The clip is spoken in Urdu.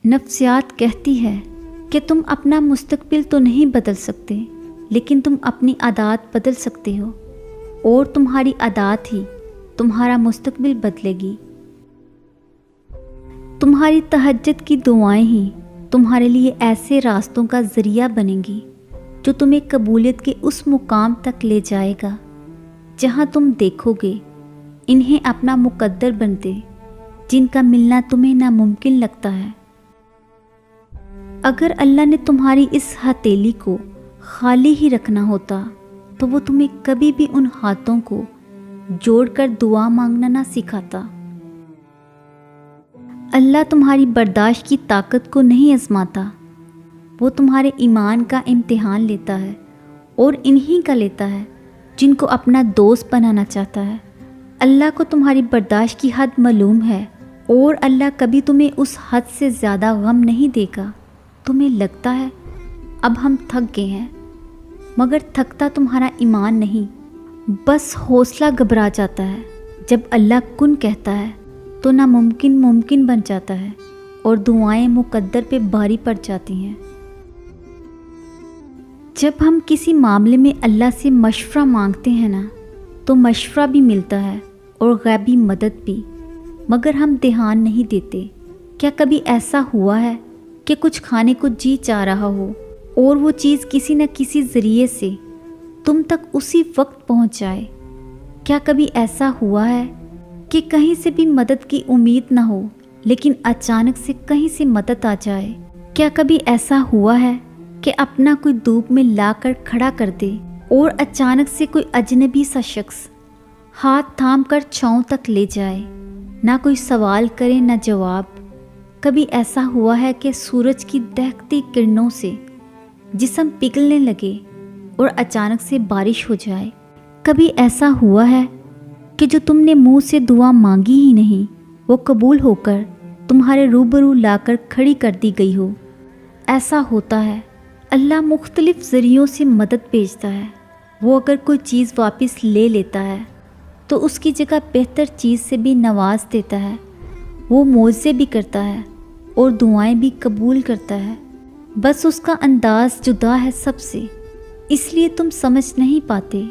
نفسیات کہتی ہے کہ تم اپنا مستقبل تو نہیں بدل سکتے، لیکن تم اپنی عادات بدل سکتے ہو، اور تمہاری عادات ہی تمہارا مستقبل بدلے گی۔ تمہاری تہجد کی دعائیں ہی تمہارے لیے ایسے راستوں کا ذریعہ بنیں گی جو تمہیں قبولیت کے اس مقام تک لے جائے گا جہاں تم دیکھو گے انہیں اپنا مقدر بنتے، جن کا ملنا تمہیں ناممکن لگتا ہے۔ اگر اللہ نے تمہاری اس ہتھیلی کو خالی ہی رکھنا ہوتا تو وہ تمہیں کبھی بھی ان ہاتھوں کو جوڑ کر دعا مانگنا نہ سکھاتا۔ اللہ تمہاری برداشت کی طاقت کو نہیں آزماتا، وہ تمہارے ایمان کا امتحان لیتا ہے، اور انہی کا لیتا ہے جن کو اپنا دوست بنانا چاہتا ہے۔ اللہ کو تمہاری برداشت کی حد معلوم ہے، اور اللہ کبھی تمہیں اس حد سے زیادہ غم نہیں دے گا۔ تمہیں لگتا ہے اب ہم تھک گئے ہیں، مگر تھکتا تمہارا ایمان نہیں، بس حوصلہ گھبرا جاتا ہے۔ جب اللہ کن کہتا ہے تو ناممکن ممکن بن جاتا ہے، اور دعائیں مقدر پہ بھاری پڑ جاتی ہیں۔ جب ہم کسی معاملے میں اللہ سے مشورہ مانگتے ہیں نا، تو مشورہ بھی ملتا ہے اور غیبی مدد بھی، مگر ہم دھیان نہیں دیتے۔ کیا کبھی ایسا ہوا ہے کہ کچھ کھانے کو جی چاہ رہا ہو اور وہ چیز کسی نہ کسی ذریعے سے تم تک اسی وقت پہنچ جائے؟ کیا کبھی ایسا ہوا ہے کہ کہیں سے بھی مدد کی امید نہ ہو، لیکن اچانک سے کہیں سے مدد آ جائے؟ کیا کبھی ایسا ہوا ہے کہ اپنا کوئی دھوپ میں لا کر کھڑا کر دے اور اچانک سے کوئی اجنبی سا شخص ہاتھ تھام کر چھاؤں تک لے جائے، نہ کوئی سوال کرے نہ جواب؟ کبھی ایسا ہوا ہے کہ سورج کی دہکتی کرنوں سے جسم پگھلنے لگے اور اچانک سے بارش ہو جائے؟ کبھی ایسا ہوا ہے کہ جو تم نے منہ سے دعا مانگی ہی نہیں، وہ قبول ہو کر تمہارے روبرو لا کر کھڑی کر دی گئی ہو؟ ایسا ہوتا ہے۔ اللہ مختلف ذریعوں سے مدد بھیجتا ہے۔ وہ اگر کوئی چیز واپس لے لیتا ہے تو اس کی جگہ بہتر چیز سے بھی نواز دیتا ہے۔ وہ معجزے بھی کرتا ہے اور دعائیں بھی قبول کرتا ہے، بس اس کا انداز جدا ہے سب سے، اس لیے تم سمجھ نہیں پاتے۔